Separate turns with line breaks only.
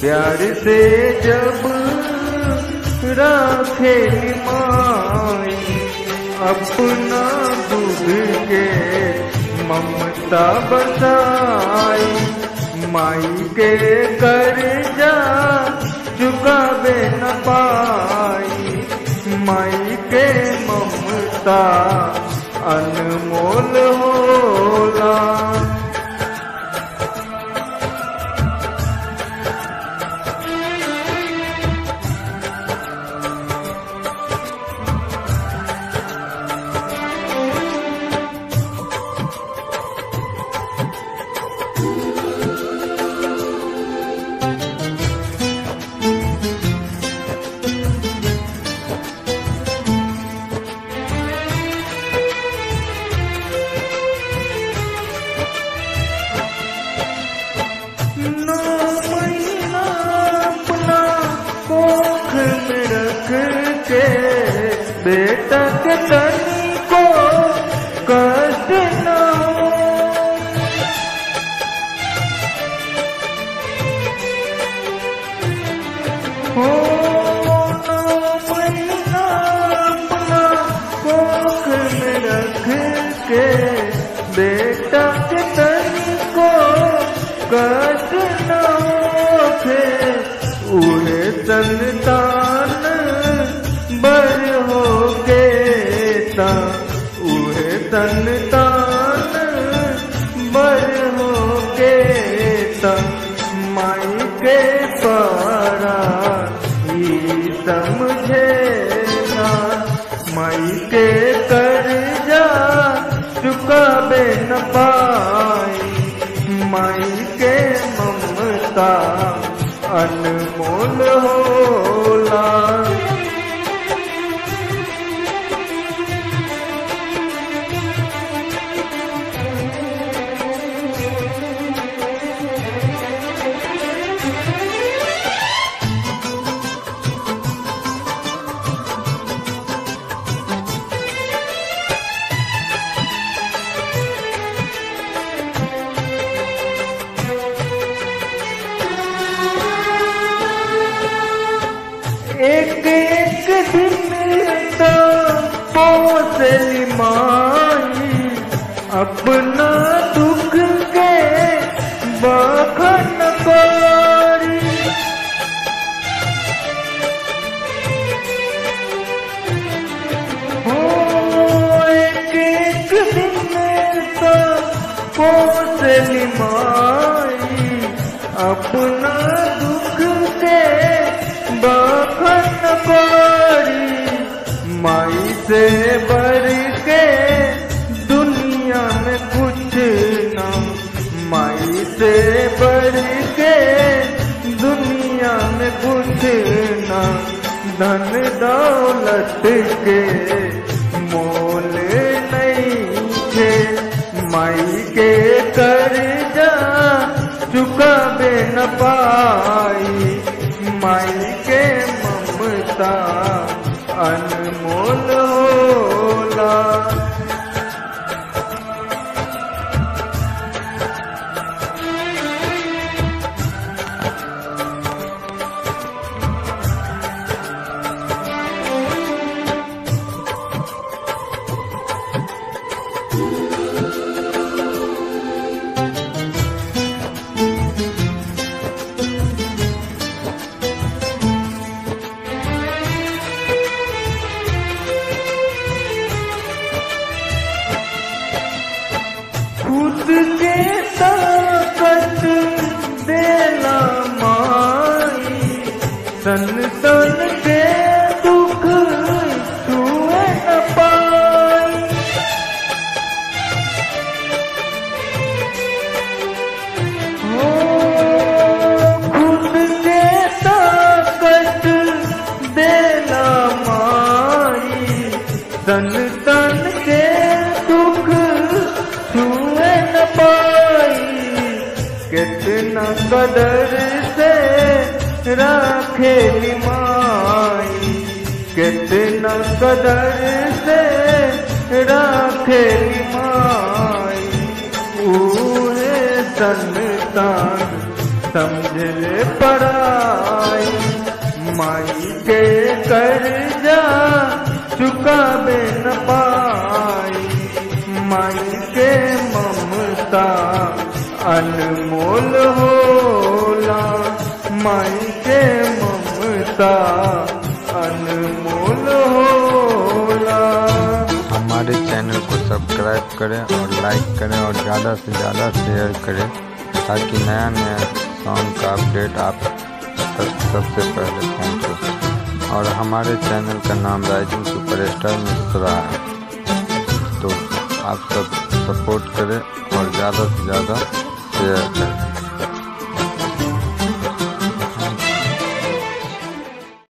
प्यार से जब राखे माई अपना दूध के ममता बसाई, माई के कर्जा चुकावे न पाई, माई के ममता अनमोल होला। बेटा के तनी को कष्ट न हो, महीना अपना कोख में रख के बेटा के तनी को कष्ट न होखे, उहे संतान बर हो के उहे संतान बर हो के माई के पारा ही समझे ना, माई के कर्जा चुकावे न पाई, माई के ममता अनमोल होला। एक एक दिन तो पोसली माई अपना दुख के बखन करी, हो एक एक दिन तो पोसली माई अपना दुख के बखन करी, माई से बढ़ के दुनिया में कुछ न, माई से बढ़ के दुनिया में कुछ न, धन दौलत के मोल नहीं थे, माई के कर्जा चुकावे न पाई, माई के ममता अनमोल होला। खुद के ताकत देला माई, संतान के दुख छुए न पाई, हो खुद के ताकत देला माई, संतान के दुख छुए न पाई, कितना कदर से राखे माई, कितना कदर से राखे माई, ऊहे संतान समझले पराई। माई के कर्जा चुकावे न पाई। माई के ममता अनमोल होला। माई के ममता अनमोल होला।
हमारे चैनल को सब्सक्राइब करें और लाइक करें और ज़्यादा से ज़्यादा शेयर करें ताकि नया नया सॉन्ग का अपडेट आप तक सबसे पहले पहुंचे। और हमारे चैनल का नाम राइजिंग सुपरस्टार मिश्रा है, तो आप सब सपोर्ट करें और ज़्यादा से ज़्यादा शेयर करें।